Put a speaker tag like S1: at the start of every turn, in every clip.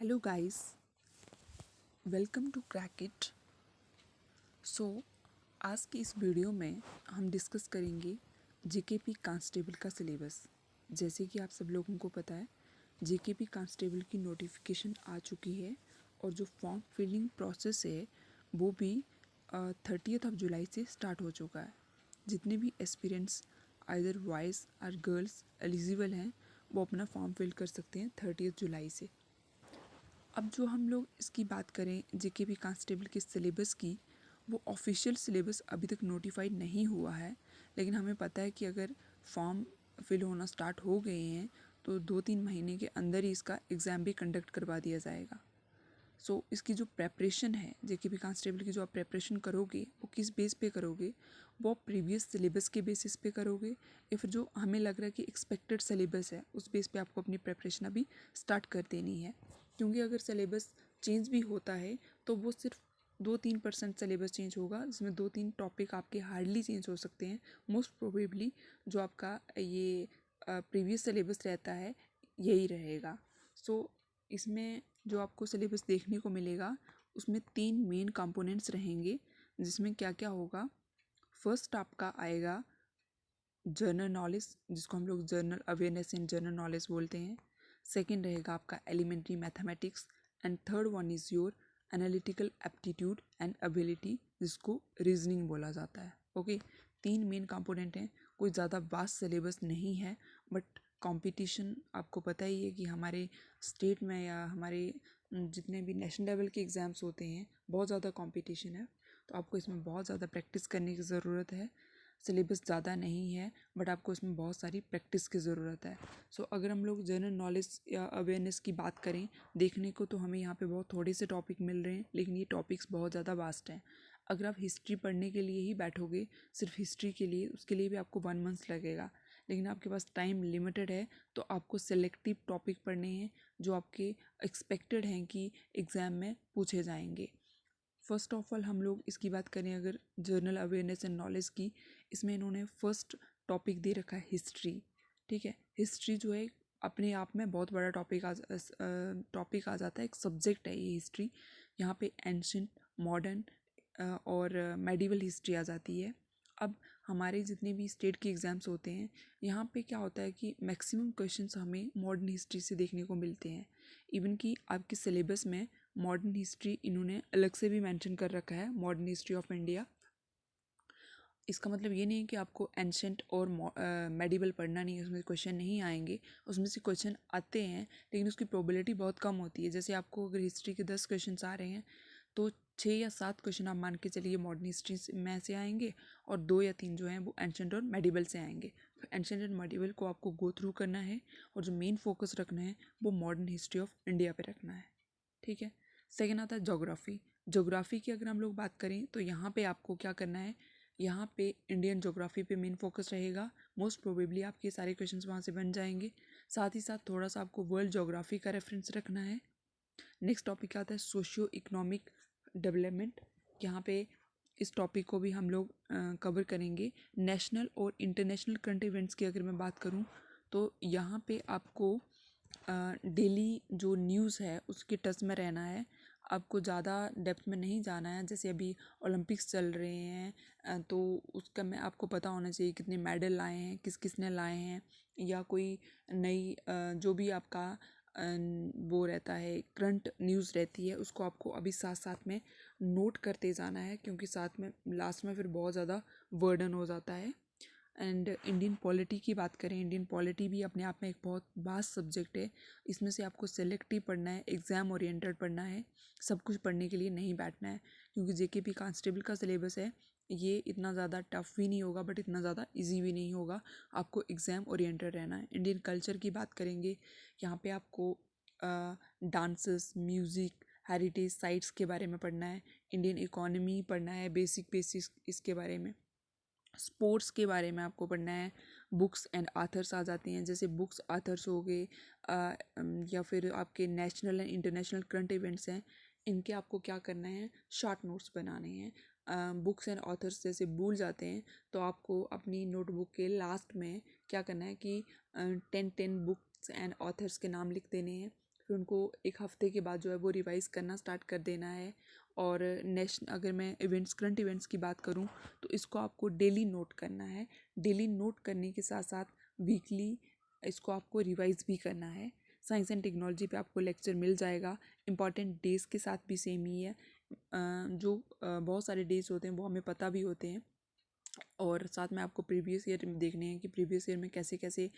S1: Hello guys, welcome to Crack It. So आज की इस वीडियो में हम डिस्कस करेंगे जेकेपी कांस्टेबल का सिलेबस। जैसे कि आप सब लोगों को पता है, जेकेपी कांस्टेबल की नोटिफिकेशन आ चुकी है और जो फॉर्म फिलिंग प्रोसेस है वो भी 30 जुलाई से स्टार्ट हो चुका है। जितने भी एस्पिरेंट्स आइदर बॉयज़ और गर्ल्स एलिजिबल हैं वो अपना फॉर्म फिल कर सकते हैं 30 जुलाई से। अब जो हम लोग इसकी बात करें जेकेपी कांस्टेबल के सिलेबस की, वो ऑफिशियल सिलेबस अभी तक नोटिफाइड नहीं हुआ है, लेकिन हमें पता है कि अगर फॉर्म फिल होना स्टार्ट हो गए हैं तो 2-3 महीने के अंदर ही इसका एग्ज़ाम भी कंडक्ट करवा दिया जाएगा। सो इसकी जो प्रेपरेशन है, जेकेपी कांस्टेबल की जो आप प्रेपरेशन करोगे वो किस बेस पे करोगे? वो प्रीवियस सिलेबस के बेसिस पे करोगे या फिर जो हमें लग रहा है कि एक्सपेक्टेड सिलेबस है उस बेस पे आपको अपनी प्रेपरेशन अभी स्टार्ट कर देनी है? क्योंकि अगर सिलेबस चेंज भी होता है तो वो सिर्फ 2-3% सिलेबस चेंज होगा, जिसमें 2-3 टॉपिक आपके हार्डली चेंज हो सकते हैं। मोस्ट प्रोबेबली जो आपका ये प्रीवियस सिलेबस रहता है यही रहेगा। सो इसमें जो आपको सिलेबस देखने को मिलेगा उसमें 3 मेन कंपोनेंट्स रहेंगे, जिसमें क्या क्या होगा। फर्स्ट आपका आएगा जनरल नॉलेज, जिसको हम लोग general awareness and general knowledge बोलते हैं। सेकंड रहेगा आपका elementary mathematics and third one is your analytical aptitude and ability, जिसको रीजनिंग बोला जाता है। ओके, 3 मेन कंपोनेंट हैं। कोई ज़्यादा वास्ट सिलेबस नहीं है, बट कंपटीशन आपको पता ही है कि हमारे स्टेट में या हमारे जितने भी नेशनल लेवल के एग्ज़ाम्स होते हैं बहुत ज़्यादा कंपटीशन है, तो आपको इसमें बहुत ज़्यादा प्रैक्टिस करने की ज़रूरत है। सिलेबस ज़्यादा नहीं है बट आपको इसमें बहुत सारी प्रैक्टिस की ज़रूरत है। सो अगर हम लोग जनरल नॉलेज या अवेयरनेस की बात करें देखने को, तो हमें यहाँ पे बहुत थोड़े से टॉपिक मिल रहे हैं, लेकिन ये टॉपिक्स बहुत ज़्यादा वास्ट हैं। अगर आप हिस्ट्री पढ़ने के लिए ही बैठोगे, सिर्फ हिस्ट्री के लिए, उसके लिए भी आपको 1 मंथ लगेगा। लेकिन आपके पास टाइम लिमिटेड है, तो आपको सेलेक्टिव टॉपिक पढ़ने हैं जो आपके एक्सपेक्टेड हैं कि एग्ज़ाम में पूछे जाएंगे। फर्स्ट ऑफ ऑल हम लोग इसकी बात करें अगर जनरल अवेयरनेस एंड नॉलेज की, इसमें इन्होंने फर्स्ट टॉपिक दे रखा है हिस्ट्री। ठीक है, हिस्ट्री जो है अपने आप में बहुत बड़ा टॉपिक आ जाता है, एक सब्जेक्ट है ये हिस्ट्री। यहाँ पे एंशंट, मॉडर्न और मेडिवल हिस्ट्री आ जाती है। अब हमारे जितने भी स्टेट के एग्ज़ाम्स होते हैं, यहाँ पे क्या होता है कि मैक्सिमम क्वेश्चंस हमें मॉडर्न हिस्ट्री से देखने को मिलते हैं। इवन कि आपके सिलेबस में मॉडर्न हिस्ट्री इन्होंने अलग से भी मेंशन कर रखा है, मॉडर्न हिस्ट्री ऑफ इंडिया। इसका मतलब ये नहीं है कि आपको एंशंट और मेडिवल पढ़ना नहीं है, उसमें क्वेश्चन नहीं आएंगे। उसमें से क्वेश्चन आते हैं लेकिन उसकी प्रोबेबिलिटी बहुत कम होती है। जैसे आपको अगर हिस्ट्री के 10 क्वेश्चन आ रहे हैं तो 6 या 7 क्वेश्चन आप मान के चलिए मॉडर्न हिस्ट्री में से आएंगे और 2 या 3 जो हैं वो एंशंट और मेडिवल से आएंगे। तो एंशंट एंड मेडिवल को आपको गो थ्रू करना है और जो मेन फोकस रखना है वो मॉडर्न हिस्ट्री ऑफ इंडिया पर रखना है। ठीक है, सेकेंड आता है जोग्राफ़ी। जोग्राफ़ी की अगर हम लोग बात करें तो यहाँ पे आपको क्या करना है, यहाँ पे इंडियन जोग्राफ़ी पे मेन फोकस रहेगा। मोस्ट प्रोबेबली आपके सारे क्वेश्चंस वहाँ से बन जाएंगे। साथ ही साथ थोड़ा सा आपको वर्ल्ड जोग्राफ़ी का रेफरेंस रखना है। नेक्स्ट टॉपिक आता है सोशियो इकोनॉमिक डेवलपमेंट। यहाँ पे इस टॉपिक को भी हम लोग कवर करेंगे। नेशनल और इंटरनेशनल करंट इवेंट्स की अगर मैं बात करूँ तो यहाँ पे आपको डेली जो न्यूज़ है उसके टच में रहना है। आपको ज़्यादा डेप्थ में नहीं जाना है। जैसे अभी ओलंपिक्स चल रहे हैं तो उसका में आपको पता होना चाहिए कितने मेडल लाए हैं, किस किसने लाए हैं, या कोई नई जो भी आपका वो रहता है करंट न्यूज़ रहती है उसको आपको अभी साथ साथ में नोट करते जाना है, क्योंकि साथ में लास्ट में फिर बहुत ज़्यादा बर्डन हो जाता है। एंड इंडियन पॉलिटी की बात करें, इंडियन पॉलिटी भी अपने आप में एक बहुत वास्ट सब्जेक्ट है। इसमें से आपको सेलेक्टिव पढ़ना है, एग्ज़ाम ओरिएंटेड पढ़ना है, सब कुछ पढ़ने के लिए नहीं बैठना है। क्योंकि जेकेपी कांस्टेबल का सिलेबस है, ये इतना ज़्यादा टफ भी नहीं होगा बट इतना ज़्यादा इजी भी नहीं होगा। आपको एग्ज़ाम ओरिएंटेड रहना है। इंडियन कल्चर की बात करेंगे, यहाँ पे आपको डांसेस, म्यूज़िक, हेरिटेज साइट्स के बारे में पढ़ना है। इंडियन इकोनॉमी पढ़ना है, बेसिक इसके बारे में। स्पोर्ट्स के बारे में आपको पढ़ना है। बुक्स एंड आथर्स आ जाते हैं, जैसे बुक्स आथर्स हो गए या फिर आपके national and international current events हैं, इनके आपको क्या करना है, शॉर्ट नोट्स बनाने हैं। बुक्स एंड ऑथर्स जैसे भूल जाते हैं तो आपको अपनी नोटबुक के लास्ट में क्या करना है कि 10 बुक्स एंड ऑथर्स के नाम लिख देने हैं। फिर उनको एक हफ्ते के बाद जो है वो रिवाइज़ करना स्टार्ट कर देना है। और अगर मैं करंट इवेंट्स की बात करूँ तो इसको आपको डेली नोट करना है। डेली नोट करने के साथ साथ वीकली इसको आपको रिवाइज़ भी करना है। साइंस एंड टेक्नोलॉजी पे आपको लेक्चर मिल जाएगा। इंपॉर्टेंट डेज़ के साथ भी सेम ही है। बहुत सारे डेज़ होते हैं वो हमें पता भी होते हैं, और साथ में आपको प्रीवियस ईयर देखने हैं कि प्रीवियस ईयर में कैसे कैसे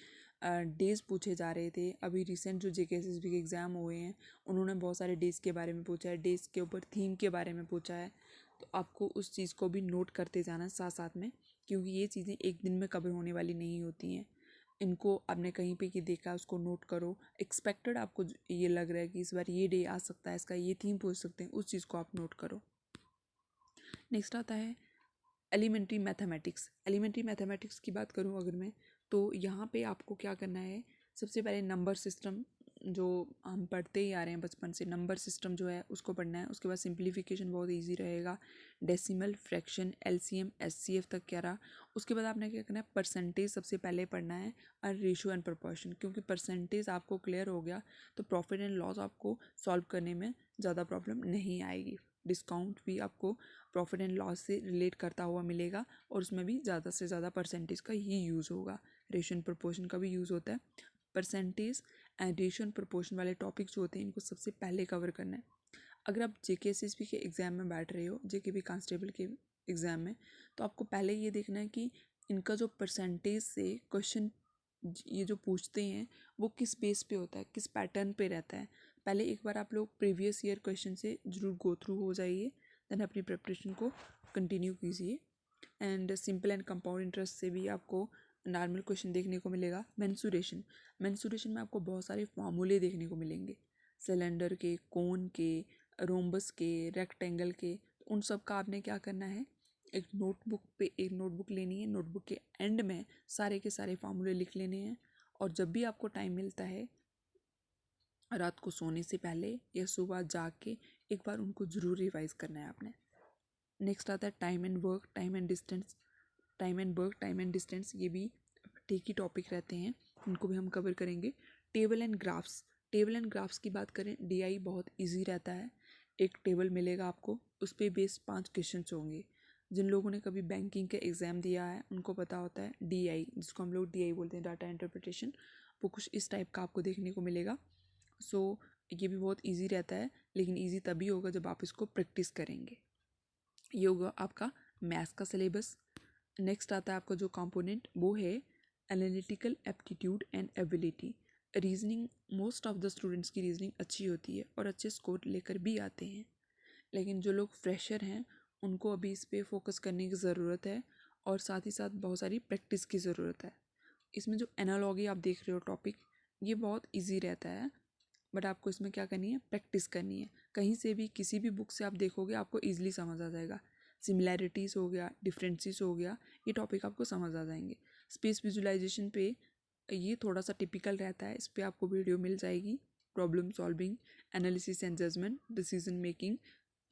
S1: डेज़ पूछे जा रहे थे। अभी रिसेंट जो JKSSB के एग्ज़ाम हुए हैं उन्होंने बहुत सारे डेज़ के बारे में पूछा है, डेज़ के ऊपर थीम के बारे में पूछा है। तो आपको उस चीज़ को भी नोट करते जाना है साथ साथ में, क्योंकि ये चीज़ें एक दिन में कवर होने वाली नहीं होती हैं। इनको आपने कहीं पे कि देखा उसको नोट करो। एक्सपेक्टेड आपको ये लग रहा है कि इस बार ये डे आ सकता है, इसका ये थीम पूछ सकते हैं, उस चीज़ को आप नोट करो। नेक्स्ट आता है एलिमेंट्री मैथमेटिक्स। एलिमेंट्री मैथमेटिक्स की बात करूँ अगर मैं, तो यहाँ पे आपको क्या करना है, सबसे पहले नंबर सिस्टम जो हम पढ़ते ही आ रहे हैं बचपन से, नंबर सिस्टम जो है उसको पढ़ना है। उसके बाद सिंप्लीफिकेशन बहुत इजी रहेगा, डेसिमल, फ्रैक्शन, LCM, SCF तक क्या रहा। उसके बाद आपने क्या करना है, परसेंटेज सबसे पहले पढ़ना है और रेशियो एंड प्रोपोर्शन, क्योंकि परसेंटेज आपको क्लियर हो गया तो प्रॉफिट एंड लॉस आपको सॉल्व करने में ज़्यादा प्रॉब्लम नहीं आएगी। डिस्काउंट भी आपको प्रॉफिट एंड लॉस से रिलेट करता हुआ मिलेगा, और उसमें भी ज़्यादा से ज़्यादा परसेंटेज का ही यूज़ होगा। रेशियो एंड प्रोपोर्शन का भी यूज़ होता है। Percentage and ratio and proportion वाले टॉपिक्स जो होते हैं इनको सबसे पहले कवर करना है। अगर आप JKSSB के एग्ज़ाम में बैठ रहे हो, JKB कांस्टेबल के एग्ज़ाम में, तो आपको पहले ये देखना है कि इनका जो परसेंटेज से क्वेश्चन ये जो पूछते हैं वो किस बेस पे होता है, किस पैटर्न पे रहता है। पहले एक बार आप लोग प्रीवियस ईयर क्वेश्चन से ज़रूर गो थ्रू हो जाइए, देन अपनी प्रिपरेशन को कंटिन्यू कीजिए। And simple and compound interest से भी आपको नॉर्मल क्वेश्चन देखने को मिलेगा। मेंसुरेशन में आपको बहुत सारे फार्मूले देखने को मिलेंगे, सिलेंडर के, कोन के, रोम्बस के, रेक्टेंगल के। तो उन सब का आपने क्या करना है, एक नोटबुक लेनी है। नोटबुक के एंड में सारे के सारे फार्मूले लिख लेने हैं, और जब भी आपको टाइम मिलता है रात को सोने से पहले या सुबह जाग के एक बार उनको ज़रूर रिवाइज़ करना है आपने। नेक्स्ट आता है time and work, time and distance. Time and distance ये भी ठीक ही टॉपिक रहते हैं, इनको भी हम कवर करेंगे। टेबल एंड ग्राफ्स की बात करें, DI बहुत इजी रहता है। एक टेबल मिलेगा आपको, उस पर बेस्ड 5 क्वेश्चन होंगे। जिन लोगों ने कभी बैंकिंग का एग्ज़ाम दिया है उनको पता होता है DI, जिसको हम लोग DI बोलते हैं, डाटा इंटरप्रिटेशन, वो कुछ इस टाइप का आपको देखने को मिलेगा। सो ये भी बहुत इजी रहता है, लेकिन इजी तभी होगा जब आप इसको प्रैक्टिस करेंगे। ये होगा आपका मैथ्स का सिलेबस। नेक्स्ट आता है आपका जो कंपोनेंट, वो है analytical aptitude and ability. Reasoning, most of the students की रीजनिंग अच्छी होती है और अच्छे स्कोर लेकर भी आते हैं, लेकिन जो लोग फ्रेशर हैं उनको अभी इस पर फोकस करने की ज़रूरत है, और साथ ही साथ बहुत सारी प्रैक्टिस की ज़रूरत है। इसमें जो एनालॉगी आप देख रहे हो टॉपिक, ये बहुत इजी रहता है, बट आपको इसमें क्या करनी है, प्रैक्टिस करनी है। कहीं से भी किसी भी बुक से आप देखोगे आपको ईजिली समझ आ जाएगा। सिमिलैरिटीज़ हो गया, डिफरेंसेस हो गया, ये टॉपिक आपको समझ आ जाएंगे। स्पेस विजुलाइजेशन पे ये थोड़ा सा टिपिकल रहता है, इस पर आपको वीडियो मिल जाएगी। Problem solving, analysis and judgement, decision making,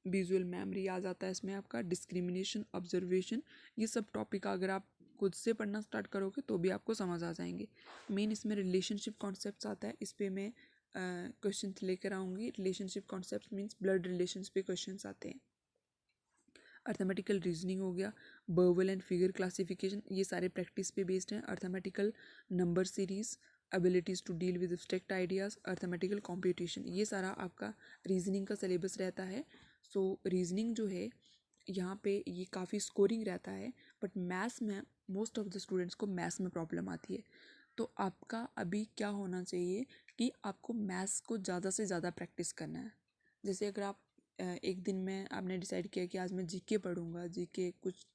S1: visual memory आ जाता है इसमें आपका, डिस्क्रिमिनेशन, ऑब्जर्वेशन, ये सब टॉपिक अगर आप खुद से पढ़ना स्टार्ट करोगे तो भी आपको समझ आ जाएंगे। मेन इसमें रिलेशनशिप कॉन्सेप्ट्स आता है, इस पर मैं क्वेश्चन लेकर आऊँगी। Relationship concept means blood relations पे क्वेश्चंस आते हैं। अर्थमेटिकल रीजनिंग हो गया, वर्बल एंड फिगर क्लासिफिकेशन, ये सारे प्रैक्टिस पे बेस्ड हैं। Arithmetical number series, abilities to deal with abstract ideas, arithmetical competition, ये सारा आपका रीजनिंग का सिलेबस रहता है। सो रीजनिंग जो है यहाँ पे ये काफ़ी स्कोरिंग रहता है, बट मैथ्स में मोस्ट ऑफ द स्टूडेंट्स को मैथ्स में प्रॉब्लम आती है। तो आपका अभी क्या होना चाहिए कि आपको मैथ्स को ज़्यादा से ज़्यादा प्रैक्टिस करना है। जैसे अगर आप एक दिन में आपने डिसाइड किया कि आज मैं GK पढ़ूंगा, GK कुछ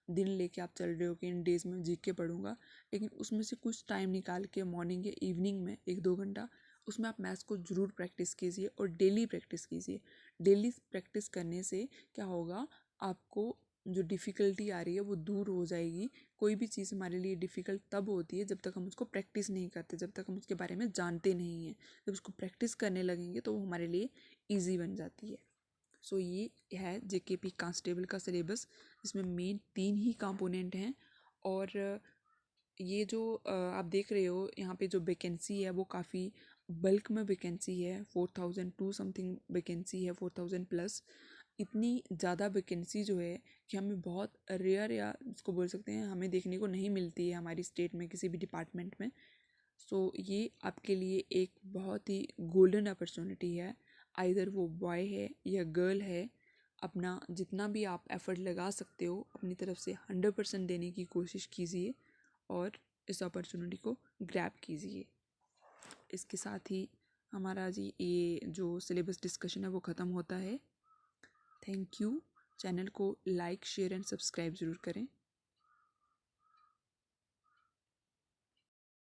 S1: दिन लेके आप चल रहे हो कि इन डेज़ में GK पढ़ूंगा, लेकिन उसमें से कुछ टाइम निकाल के मॉर्निंग या इवनिंग में 1-2 घंटा उसमें आप मैथ्स को ज़रूर प्रैक्टिस कीजिए, और डेली प्रैक्टिस कीजिए। डेली प्रैक्टिस करने से क्या होगा, आपको जो डिफ़िकल्टी आ रही है वो दूर हो जाएगी। कोई भी चीज़ हमारे लिए डिफ़िकल्ट तब होती है जब तक हम उसको प्रैक्टिस नहीं करते, जब तक हम उसके बारे में जानते नहीं हैं। जब उसको प्रैक्टिस करने लगेंगे तो वो हमारे लिए ईजी बन जाती है। सो ये है JKP कांस्टेबल का सिलेबस, इसमें मेन 3 ही कंपोनेंट हैं। और ये जो आप देख रहे हो यहाँ पे जो वैकेंसी है वो काफ़ी बल्क में वैकेंसी है, 4002 समथिंग वैकेंसी है, 4000 प्लस। इतनी ज़्यादा वैकेंसी जो है कि हमें बहुत रेयर, या इसको बोल सकते हैं हमें देखने को नहीं मिलती है हमारी स्टेट में किसी भी डिपार्टमेंट में। सो ये आपके लिए एक बहुत ही गोल्डन अपॉर्चुनिटी है। आइदर वो बॉय है या गर्ल है, अपना जितना भी आप एफर्ट लगा सकते हो अपनी तरफ से 100% देने की कोशिश कीजिए और इस अपॉर्चुनिटी को ग्रैब कीजिए। इसके साथ ही हमारा जी ये जो सिलेबस डिस्कशन है वो ख़त्म होता है। Thank you. चैनल को लाइक, शेयर एंड सब्सक्राइब ज़रूर करें।